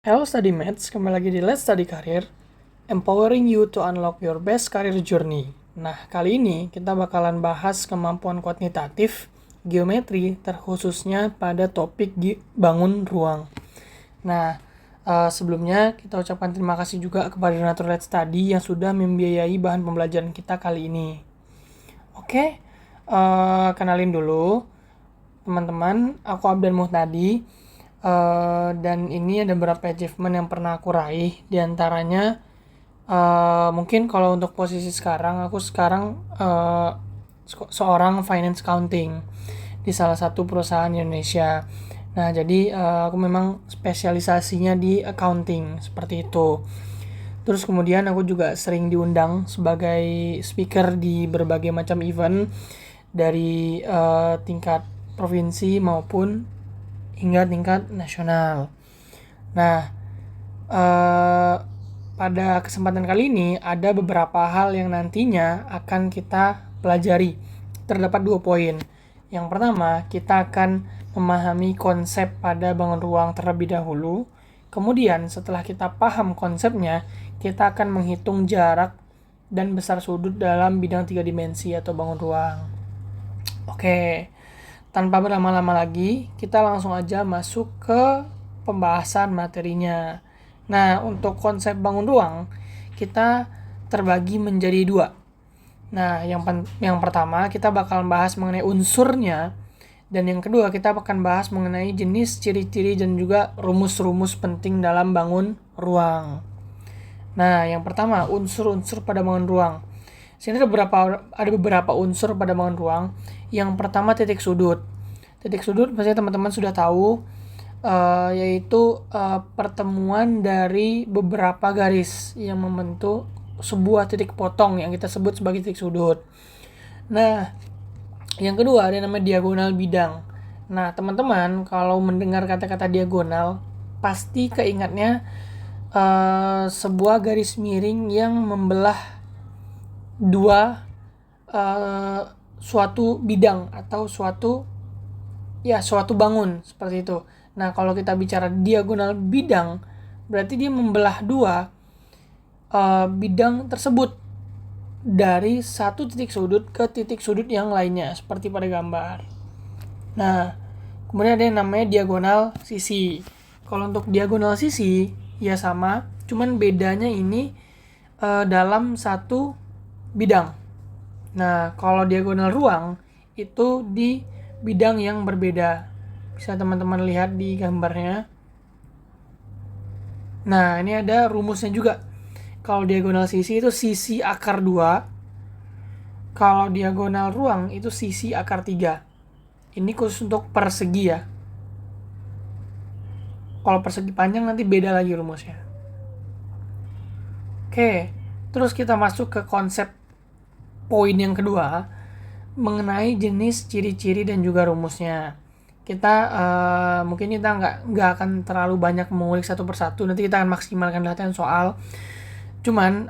Hello Studymates, kembali lagi di Let's Study Career, empowering you to unlock your best career journey. Nah, kali ini kita bakalan bahas kemampuan kuantitatif geometri, terkhususnya pada topik bangun ruang. Nah, sebelumnya kita ucapkan terima kasih juga kepada donatur Let's Study yang sudah membiayai bahan pembelajaran kita kali ini. Oke, kenalin dulu teman-teman, aku Abdan Muhtadi. Dan ini ada beberapa achievement yang pernah aku raih. Di antaranya mungkin kalau untuk posisi sekarang, aku sekarang seorang finance accounting di salah satu perusahaan Indonesia. Nah, jadi aku memang spesialisasinya di accounting seperti itu. Terus kemudian aku juga sering diundang sebagai speaker di berbagai macam event dari tingkat provinsi maupun hingga tingkat nasional. Nah, pada kesempatan kali ini ada beberapa hal yang nantinya akan kita pelajari. Terdapat 2 poin. Yang pertama, kita akan memahami konsep pada bangun ruang terlebih dahulu. Kemudian setelah kita paham konsepnya, kita akan menghitung jarak dan besar sudut dalam bidang 3 dimensi atau bangun ruang. Oke, tanpa berlama-lama lagi, kita langsung aja masuk ke pembahasan materinya. Nah, untuk konsep bangun ruang, kita terbagi menjadi 2. Nah, yang pertama kita bakal bahas mengenai unsurnya, dan yang kedua kita akan bahas mengenai jenis, ciri-ciri, dan juga rumus-rumus penting dalam bangun ruang. Nah, yang pertama, unsur-unsur pada bangun ruang. Sini ada beberapa unsur pada bangun ruang. Yang pertama, titik sudut. Titik sudut pasti teman-teman sudah tahu, yaitu pertemuan dari beberapa garis yang membentuk sebuah titik potong yang kita sebut sebagai titik sudut. Nah, yang kedua ada namanya diagonal bidang. Nah, teman-teman kalau mendengar kata-kata diagonal pasti keingatnya sebuah garis miring yang membelah dua suatu bidang atau suatu bangun seperti itu. Nah, kalau kita bicara diagonal bidang, berarti dia membelah dua bidang tersebut dari satu titik sudut ke titik sudut yang lainnya, seperti pada gambar. Nah, kemudian ada yang namanya diagonal sisi. Kalau untuk diagonal sisi, ya sama, cuman bedanya ini dalam satu bidang. Nah, kalau diagonal ruang itu di bidang yang berbeda. Bisa teman-teman lihat di gambarnya. Nah, ini ada rumusnya juga. Kalau diagonal sisi itu sisi akar 2. Kalau diagonal ruang itu sisi akar 3. Ini khusus untuk persegi ya. Kalau persegi panjang nanti beda lagi rumusnya. Oke, terus kita masuk ke konsep poin yang kedua mengenai jenis, ciri-ciri, dan juga rumusnya. Kita mungkin kita nggak akan terlalu banyak mengulik satu persatu. Nanti kita akan maksimalkan latihan soal. Cuman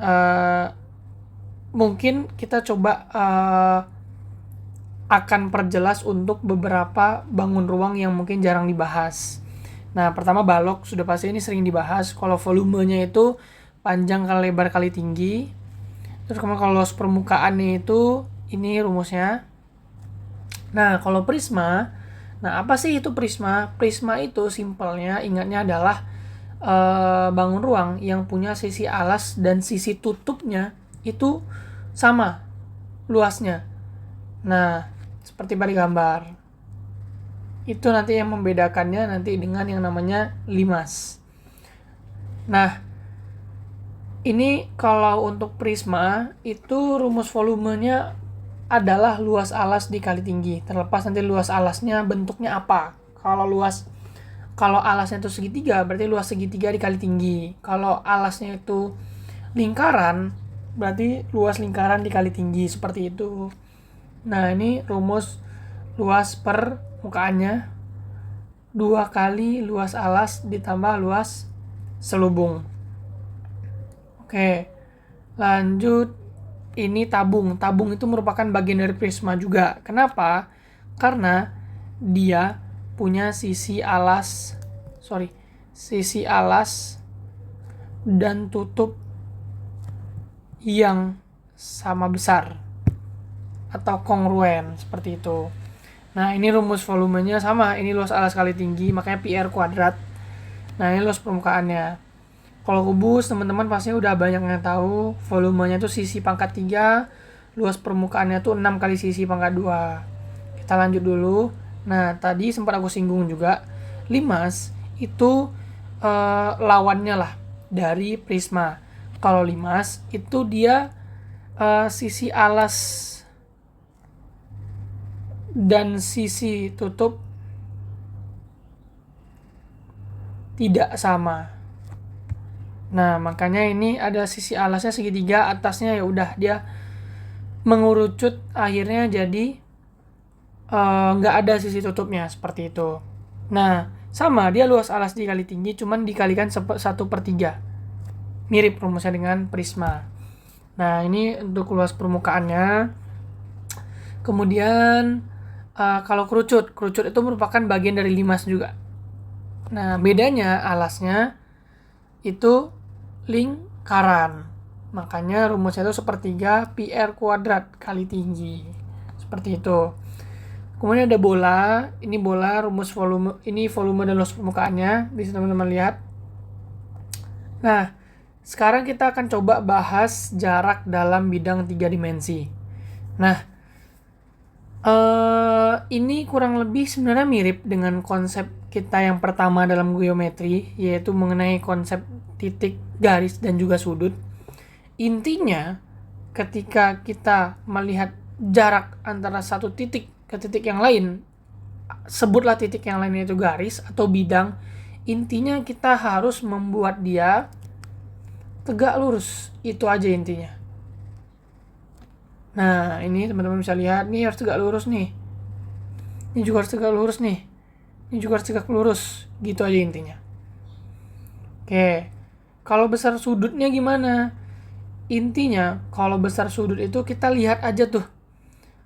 mungkin kita coba akan perjelas untuk beberapa bangun ruang yang mungkin jarang dibahas. Nah, pertama balok, sudah pasti ini sering dibahas. Kalau volumenya itu panjang kali lebar kali tinggi. Terus kemudian kalau luas permukaannya itu ini rumusnya. Nah, kalau prisma, nah apa sih itu prisma? Prisma itu simpelnya ingatnya adalah bangun ruang yang punya sisi alas dan sisi tutupnya itu sama luasnya. Nah, seperti pada gambar. Itu nanti yang membedakannya nanti dengan yang namanya limas. Nah, ini kalau untuk prisma itu rumus volumenya adalah luas alas dikali tinggi. Terlepas nanti luas alasnya bentuknya apa. Kalau alasnya itu segitiga, berarti luas segitiga dikali tinggi. Kalau alasnya itu lingkaran, berarti luas lingkaran dikali tinggi, seperti itu. Nah, ini rumus luas permukaannya 2 kali luas alas ditambah luas selubung. Oke, lanjut. Ini tabung. Tabung itu merupakan bagian dari prisma juga. Kenapa? Karena dia punya sisi sisi alas dan tutup yang sama besar atau kongruen seperti itu. Nah, ini rumus volumenya sama, ini luas alas kali tinggi, makanya PR kuadrat. Nah, ini luas permukaannya. Kalau kubus, teman-teman pasti udah banyak yang tahu, volumenya tuh sisi pangkat 3, luas permukaannya tuh 6 kali sisi pangkat 2. Kita lanjut dulu. Nah, tadi sempat aku singgung juga, limas itu lawannya lah dari prisma. Kalau limas itu dia sisi alas dan sisi tutup tidak sama. Nah, makanya ini ada sisi alasnya segitiga, atasnya ya udah dia mengerucut, akhirnya jadi nggak ada sisi tutupnya seperti itu. Nah, sama dia luas alas dikali tinggi, cuman dikalikan 1/3. Mirip rumusnya dengan prisma. Nah, ini untuk luas permukaannya. Kemudian kalau kerucut itu merupakan bagian dari limas juga. Nah, bedanya alasnya itu lingkaran. Makanya rumusnya itu 1/3 PR kuadrat kali tinggi. Seperti itu. Kemudian ada bola. Ini bola, rumus volume. Ini volume dan luas permukaannya. Bisa teman-teman lihat. Nah, sekarang kita akan coba bahas jarak dalam bidang 3 dimensi. Nah, ini kurang lebih sebenarnya mirip dengan konsep kita yang pertama dalam geometri, yaitu mengenai konsep titik, garis, dan juga sudut. Intinya, ketika kita melihat jarak antara satu titik ke titik yang lain, sebutlah titik yang lain itu garis atau bidang, intinya kita harus membuat dia tegak lurus. Itu aja intinya. Nah, ini teman-teman bisa lihat, nih harus tegak lurus nih. Ini juga harus tegak lurus nih. Ini juga harus tegak lurus. Gitu aja intinya. Oke. Kalau besar sudutnya gimana? Intinya, kalau besar sudut itu kita lihat aja tuh.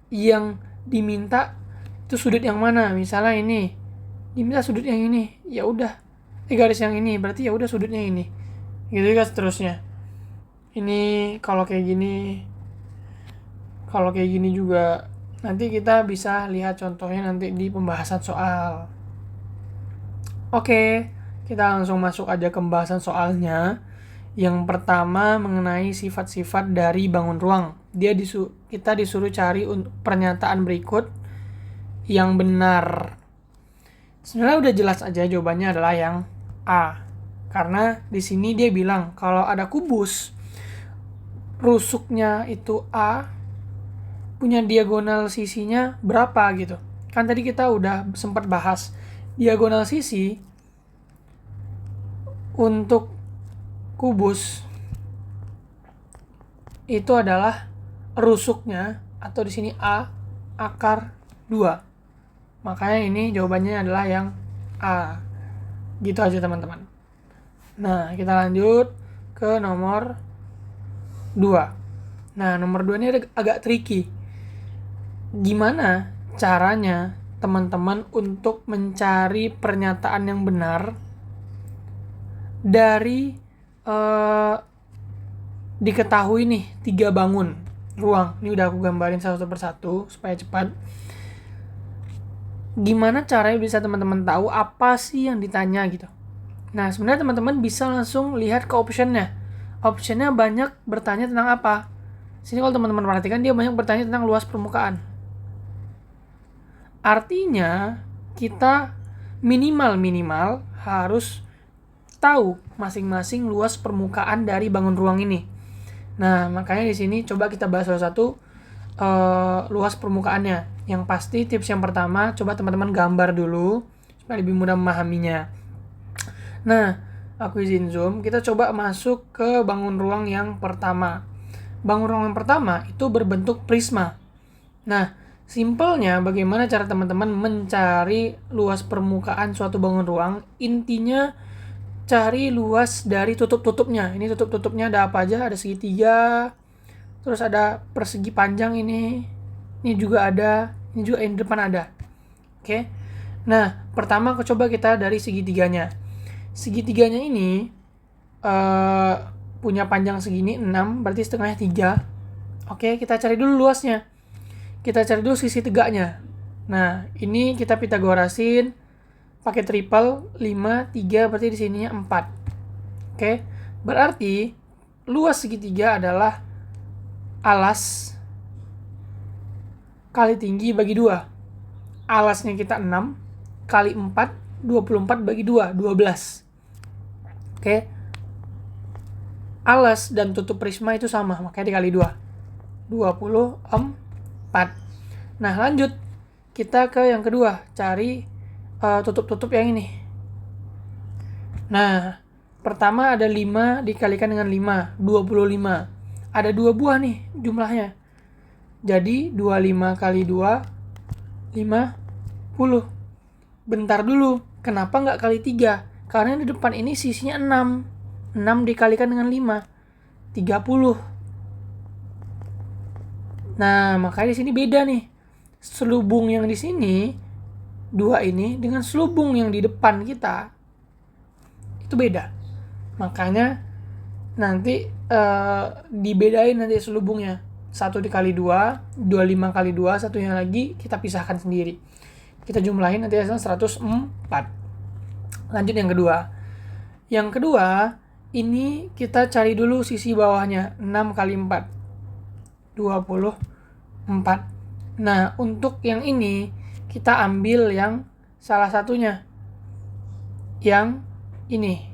Yang diminta itu sudut yang mana? Misalnya ini. Diminta sudut yang ini. Ya udah. Garis yang ini. Berarti ya udah sudutnya ini. Gitu kan seterusnya. Ini kalau kayak gini. Kalau kayak gini juga nanti kita bisa lihat contohnya nanti di pembahasan soal. Oke, kita langsung masuk aja ke pembahasan soalnya. Yang pertama mengenai sifat-sifat dari bangun ruang. Kita disuruh cari pernyataan berikut yang benar. Sebenarnya udah jelas aja jawabannya adalah yang A. Karena di sini dia bilang kalau ada kubus rusuknya itu A, punya diagonal sisinya berapa gitu. Kan tadi kita udah sempat bahas diagonal sisi untuk kubus itu adalah rusuknya, atau di sini A akar 2. Makanya ini jawabannya adalah yang A. Gitu aja teman-teman. Nah, kita lanjut ke nomor 2. Nah, nomor 2 ini agak tricky. Gimana caranya teman-teman untuk mencari pernyataan yang benar dari diketahui nih 3 bangun ruang. Ini udah aku gambarin satu persatu supaya cepat. Gimana caranya bisa teman-teman tahu apa sih yang ditanya gitu. Nah, sebenarnya teman-teman bisa langsung lihat ke optionnya. Optionnya banyak bertanya tentang apa. Sini kalau teman-teman perhatikan dia banyak bertanya tentang luas permukaan. Artinya kita minimal harus tahu masing-masing luas permukaan dari bangun ruang ini. Nah, makanya di sini coba kita bahas salah satu luas permukaannya. Yang pasti tips yang pertama, coba teman-teman gambar dulu supaya lebih mudah memahaminya. Nah, aku izin zoom, kita coba masuk ke bangun ruang yang pertama. Bangun ruang yang pertama itu berbentuk prisma. Nah, simpelnya bagaimana cara teman-teman mencari luas permukaan suatu bangun ruang? Intinya cari luas dari tutup-tutupnya. Ini tutup-tutupnya ada apa aja? Ada segitiga, terus ada persegi panjang ini juga ada, ini juga yang di depan ada. Oke. Nah, pertama coba kita dari segitiganya. Segitiganya ini punya panjang segini 6, berarti setengahnya 3. Oke, kita cari dulu luasnya. Kita cari dulu sisi tegaknya. Nah, ini kita Pitagorasin pakai triple 5, 3, berarti di sininya 4. Oke, berarti luas segitiga adalah alas kali tinggi bagi 2. Alasnya kita 6 kali 4, 24 bagi 2, 12. Oke. Alas dan tutup prisma itu sama, makanya dikali 2. 24. Nah, lanjut. Kita ke yang kedua, cari tutup-tutup yang ini. Nah, pertama ada 5 dikalikan dengan 5, 25. Ada 2 buah nih jumlahnya. Jadi 25 kali 2, 50. Bentar dulu, kenapa nggak kali 3? Karena di depan ini sisinya 6. 6 dikalikan dengan 5, 30. Nah, makanya di sini beda nih. Selubung yang di sini, 2 ini, dengan selubung yang di depan kita, itu beda. Makanya nanti dibedain nanti selubungnya. 1 dikali 2, 25 kali 2, satunya lagi kita pisahkan sendiri. Kita jumlahin nanti hasilnya 104. Lanjut yang kedua. Yang kedua, ini kita cari dulu sisi bawahnya. 6 kali 4, 24. Nah, untuk yang ini, kita ambil yang salah satunya. Yang ini.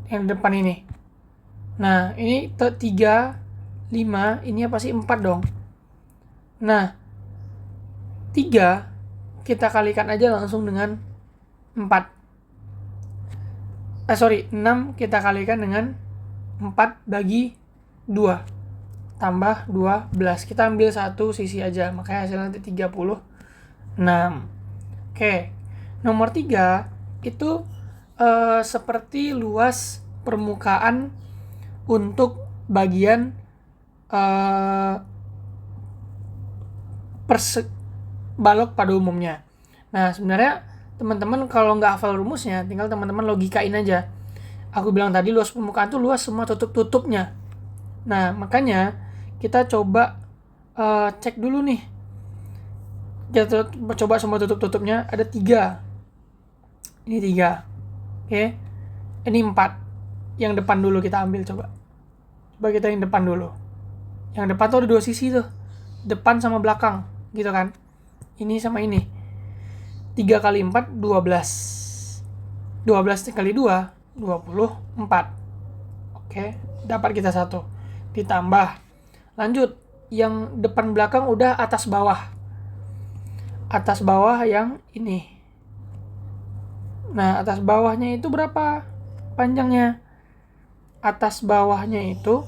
Yang depan ini. Nah, ini 3, 5, ini apa sih? 4 dong. Nah, 3 kita kalikan aja langsung dengan 4. 6 kita kalikan dengan 4 bagi 2. Tambah 12. Kita ambil satu sisi aja, makanya hasilnya nanti 36. Oke. Nomor 3 itu seperti luas permukaan untuk bagian balok pada umumnya. Nah, sebenarnya teman-teman kalau nggak hafal rumusnya, tinggal teman-teman logikain aja. Aku bilang tadi luas permukaan tuh luas semua tutup-tutupnya. Nah, makanya kita coba cek dulu nih. Kita coba semua tutup-tutupnya, ada 3. Ini 3. Oke. Ini 4. Yang depan dulu kita ambil coba. Coba kita yang depan dulu. Yang depan tuh ada 2 sisi tuh. Depan sama belakang, gitu kan. Ini sama ini. 3 kali 4, 12. 12 kali 2, 24. Oke, dapat kita 1. Ditambah. Lanjut, yang depan belakang udah atas bawah. Atas bawah yang ini. Nah, atas bawahnya itu berapa panjangnya? Atas bawahnya itu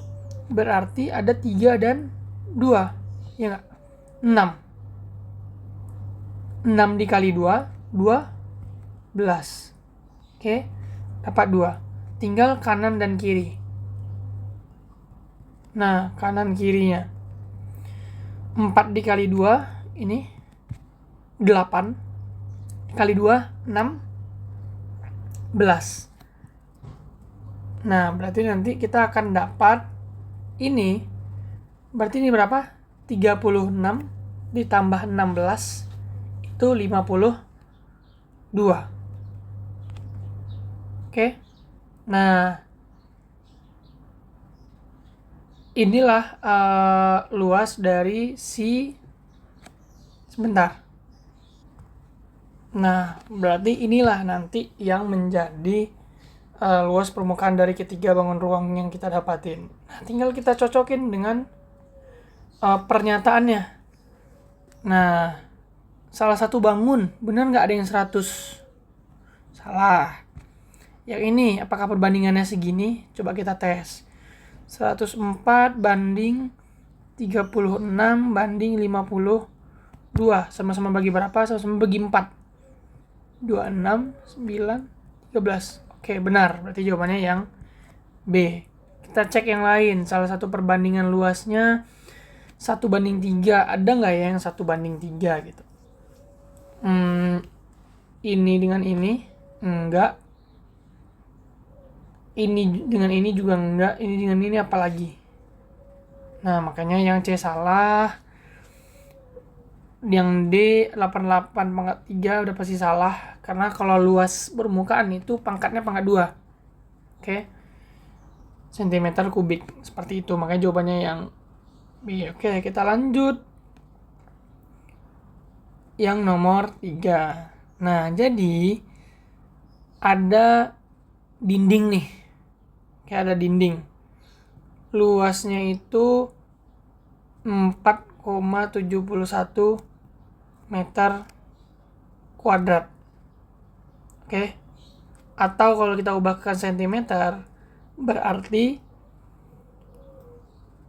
berarti ada 3 dan 2. Ya nggak? 6. 6 dikali 2, 12. Oke, dapat 2. Tinggal kanan dan kiri. Nah, kanan kirinya. 4 dikali 2, ini 8. Kali 2, 16. Nah, berarti nanti kita akan dapat ini. Berarti ini berapa? 36 ditambah 16 itu 52. Oke. Nah, inilah luas dari sebentar. Nah, berarti inilah nanti yang menjadi luas permukaan dari ketiga bangun ruang yang kita dapatin. Nah, tinggal kita cocokin dengan pernyataannya. Nah, salah satu bangun, benar nggak ada yang 100? Salah. Yang ini, apakah perbandingannya segini? Coba kita tes. 104 banding 36 banding 52. Sama-sama bagi berapa? Sama-sama bagi 4. 26, 9, 13. Oke, benar. Berarti jawabannya yang B. Kita cek yang lain. Salah satu perbandingan luasnya 1:3. Ada nggak ya yang 1:3 gitu? Ini dengan ini? Enggak. Ini dengan ini juga enggak, ini dengan ini apalagi. Nah, makanya yang C salah. Yang D 88 pangkat 3 udah pasti salah. Karena kalau luas permukaan itu pangkatnya pangkat 2. Oke. Sentimeter kubik. Seperti itu. Makanya jawabannya yang B. Oke, kita lanjut. Yang nomor 3. Nah, jadi ada dinding nih. Kayak ada dinding. Luasnya itu 4,71 meter kuadrat. Oke. Atau kalau kita ubahkan sentimeter, berarti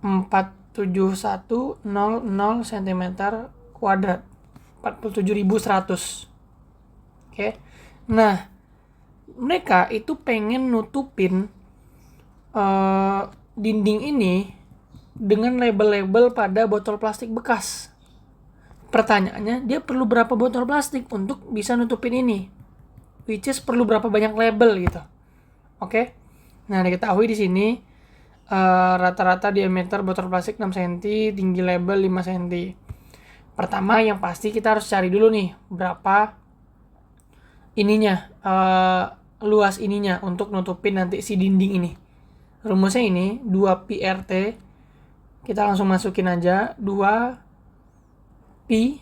47100 cm kuadrat. 47.100. Oke. Nah, mereka itu pengen nutupin dinding ini dengan label-label pada botol plastik bekas. Pertanyaannya, dia perlu berapa botol plastik untuk bisa nutupin ini? Which is perlu berapa banyak label gitu. Oke. Nah, diketahui di sini rata-rata diameter botol plastik 6 cm, tinggi label 5 cm. Pertama yang pasti kita harus cari dulu nih berapa ininya, luas ininya untuk nutupin nanti si dinding ini. Rumusnya ini 2 pi RT. Kita langsung masukin aja 2 pi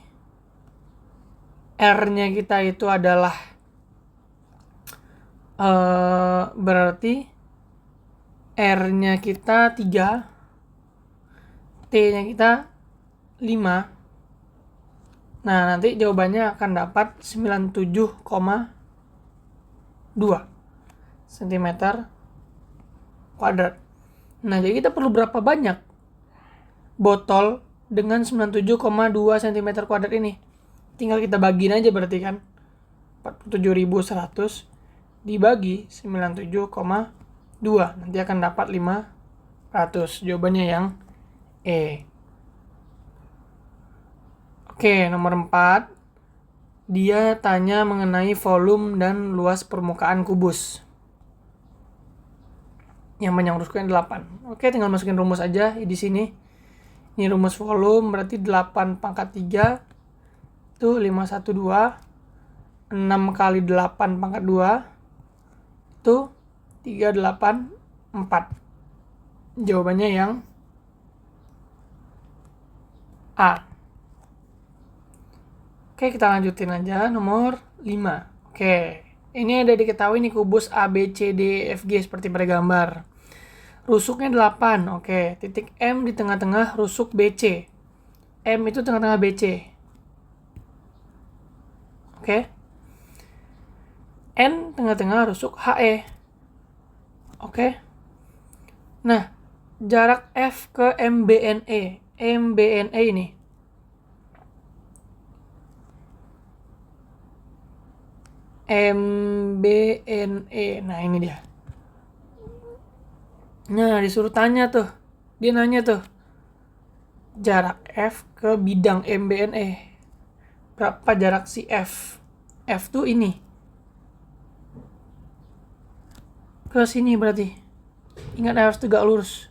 R-nya kita itu adalah berarti R-nya kita 3, T-nya kita 5. Nah, nanti jawabannya akan dapat 97,2 cm kuadrat. Nah, jadi kita perlu berapa banyak botol dengan 97,2 cm kuadrat ini? Tinggal kita bagiin aja berarti kan. 47.100 dibagi 97,2. Nanti akan dapat 500. Jawabannya yang E. Oke, nomor 4. Dia tanya mengenai volume dan luas permukaan kubus. Yang panjang rusuknya 8. Oke, tinggal masukin rumus aja di sini. Ini rumus volume berarti 8 pangkat 3 itu 512. 6 kali 8 pangkat 2 itu 384. Jawabannya yang A. Oke, kita lanjutin aja nomor 5. Oke, ini ada diketahui nih kubus A, B, C, D, F, G seperti pada gambar. Rusuknya 8. Oke, titik M di tengah-tengah rusuk BC. M itu tengah-tengah BC. Oke. N tengah-tengah rusuk HE. Oke. Nah, jarak F ke MBNE. MBNE ini. MBNE. Nah, ini dia. Nah, disuruh tanya tuh. Dia nanya tuh. Jarak F ke bidang MBNE. Berapa jarak si F? F tuh ini. Ke sini berarti. Ingat harus tegak lurus.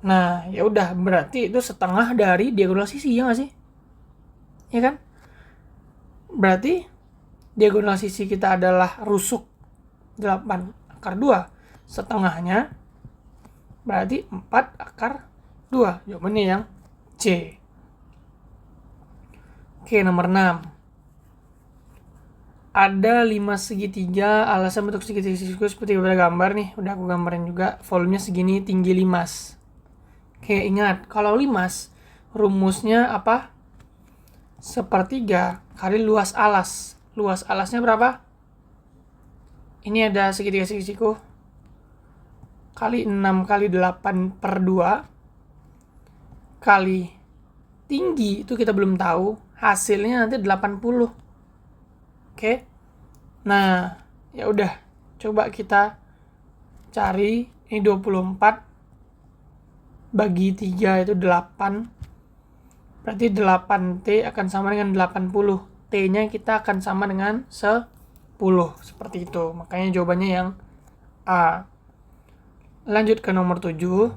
Nah, ya udah berarti itu setengah dari diagonal sisi, ya nggak sih? Ya kan? Berarti diagonal sisi kita adalah rusuk 8 akar 2. Setengahnya berarti 4 akar 2. Jawabannya yang C. Oke, nomor 6. Ada 5 segitiga, alasan bentuk segitiga seperti pada gambar nih. Udah aku gambarin juga. Volumenya segini, tinggi 5. Oke, ingat. Kalau 5, rumusnya apa? Sepertiga kali luas alas. Luas alasnya berapa? Ini ada segitiga-segitiga kali 6 kali 8 per 2 kali tinggi itu kita belum tahu, hasilnya nanti 80. Oke. Nah, ya udah, coba kita cari. Ini 24 bagi 3 itu 8. Berarti 8T akan sama dengan 80. T-nya kita akan sama dengan 10. Seperti itu. Makanya jawabannya yang A. Lanjut ke nomor 7.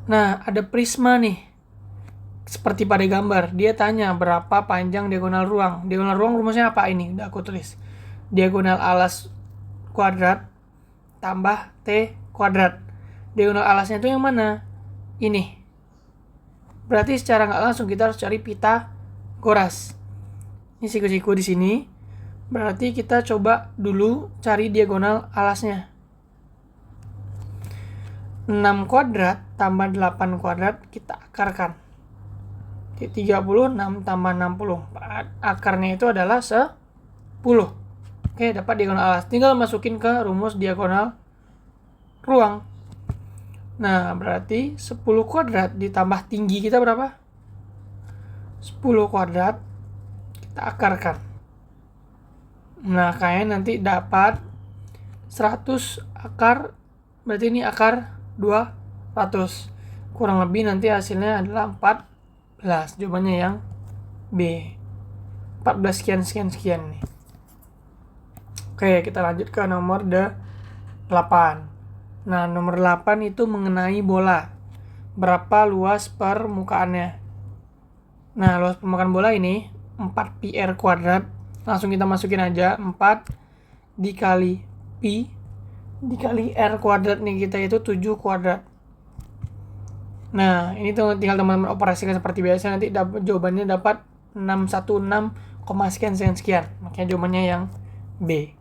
Nah, ada prisma nih. Seperti pada gambar, dia tanya berapa panjang diagonal ruang. Diagonal ruang rumusnya apa ini? Udah aku tulis. Diagonal alas kuadrat tambah T kuadrat. Diagonal alasnya itu yang mana? Ini. Berarti secara nggak langsung kita harus cari Pitagoras. Ini siku-siku di sini. Berarti kita coba dulu cari diagonal alasnya. 6 kuadrat tambah 8 kuadrat kita akarkan. 36 tambah 60. Akarnya itu adalah 10. Oke, dapat diagonal alas. Tinggal masukin ke rumus diagonal ruang. Nah, berarti 10 kuadrat ditambah tinggi kita berapa? 10 kuadrat kita akarkan. Nah, kayaknya nanti dapat 100 akar, berarti ini akar 200. Kurang lebih nanti hasilnya adalah 14. Jawabannya yang B. 14 sekian nih. Oke, kita lanjut ke nomor 8. Nah, nomor 8 itu mengenai bola. Berapa luas permukaannya? Nah, luas permukaan bola ini 4 pi r kuadrat. Langsung kita masukin aja 4 dikali pi dikali r kuadrat nih kita itu 7 kuadrat. Nah, ini tuh tinggal teman-teman operasikan seperti biasa, nanti jawabannya dapat 616, sekian. Makanya jawabannya yang B.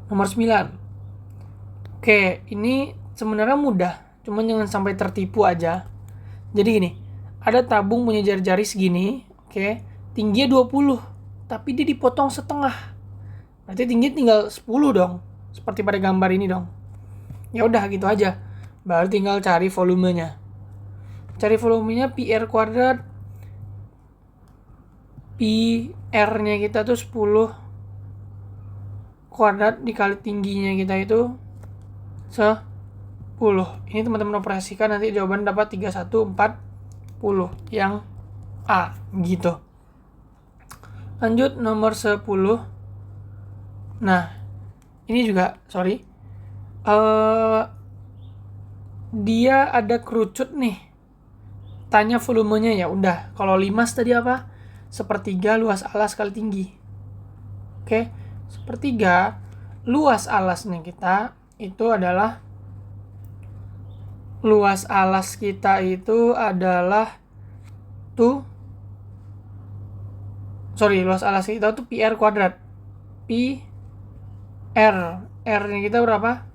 Nomor 9. Oke, ini sebenarnya mudah, cuman jangan sampai tertipu aja. Jadi gini, ada tabung punya jari-jari segini, oke, tingginya 20, tapi dia dipotong setengah. Berarti tingginya tinggal 10 dong, seperti pada gambar ini dong. Ya udah gitu aja. Baru tinggal cari volumenya. Cari volumenya pi r kuadrat. Pi r-nya kita tuh 10 kuadrat dikali tingginya kita itu 10. Ini teman-teman operasikan, nanti jawaban dapat 3140 yang A gitu. Lanjut nomor 10. Nah, ini juga dia ada kerucut nih. Tanya volumenya, ya udah. Kalau limas tadi apa? Sepertiga luas alas kali tinggi. Oke, sepertiga luas alasnya kita itu adalah luas alas kita tuh pi r kuadrat. Pi r nya kita berapa?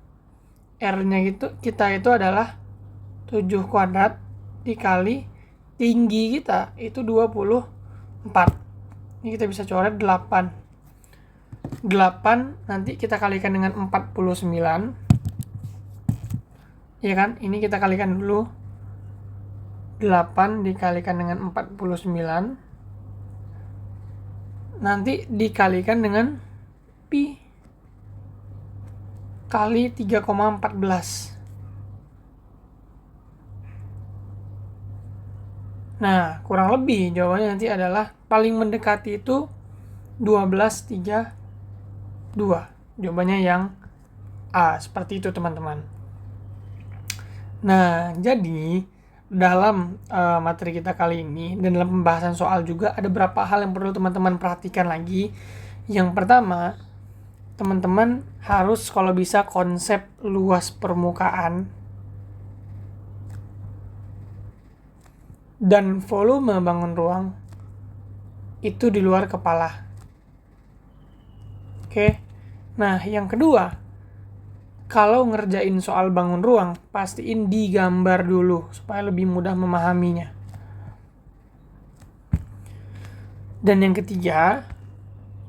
R-nya kita itu adalah 7 kuadrat dikali tinggi kita itu 24. Ini kita bisa coret 8. 8 nanti kita kalikan dengan 49. Ya kan? Ini kita kalikan dulu. 8 dikalikan dengan 49. Nanti dikalikan dengan pi kali 3,14. Nah, kurang lebih jawabannya nanti adalah paling mendekati itu 1232. Jawabannya yang A. Seperti itu teman-teman. Nah, jadi dalam materi kita kali ini dan dalam pembahasan soal juga ada beberapa hal yang perlu teman-teman perhatikan lagi. Yang pertama, teman-teman harus kalau bisa konsep luas permukaan dan volume bangun ruang itu di luar kepala. Oke. Nah, yang kedua, kalau ngerjain soal bangun ruang, pastiin digambar dulu supaya lebih mudah memahaminya. Dan yang ketiga,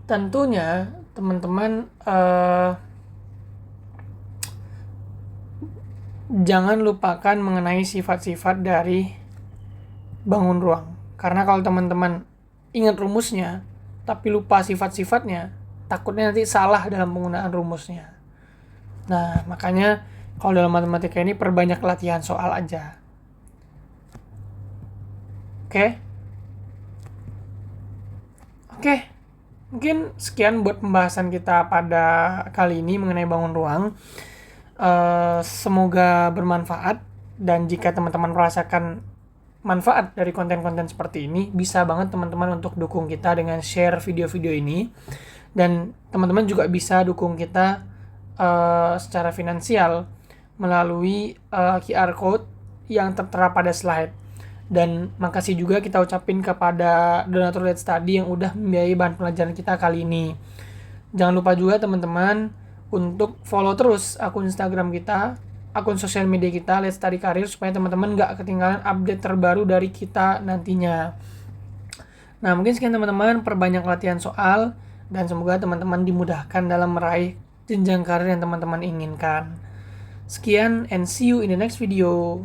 tentunya teman-teman jangan lupakan mengenai sifat-sifat dari bangun ruang. Karena kalau teman-teman ingat rumusnya tapi lupa sifat-sifatnya, takutnya nanti salah dalam penggunaan rumusnya. Nah, makanya kalau dalam matematika ini perbanyak latihan soal aja. Oke. Mungkin sekian buat pembahasan kita pada kali ini mengenai bangun ruang. Semoga bermanfaat, dan jika teman-teman merasakan manfaat dari konten-konten seperti ini, bisa banget teman-teman untuk dukung kita dengan share video-video ini. Dan teman-teman juga bisa dukung kita secara finansial melalui QR code yang tertera pada slide. Dan makasih juga kita ucapin kepada donatur Let's Study yang udah membiayai bahan pelajaran kita kali ini. Jangan lupa juga teman-teman untuk follow terus akun Instagram kita, akun sosial media kita Let's Study Karir, supaya teman-teman gak ketinggalan update terbaru dari kita nantinya. Nah, mungkin sekian teman-teman, perbanyak latihan soal, dan semoga teman-teman dimudahkan dalam meraih jenjang karir yang teman-teman inginkan. Sekian, and see you in the next video.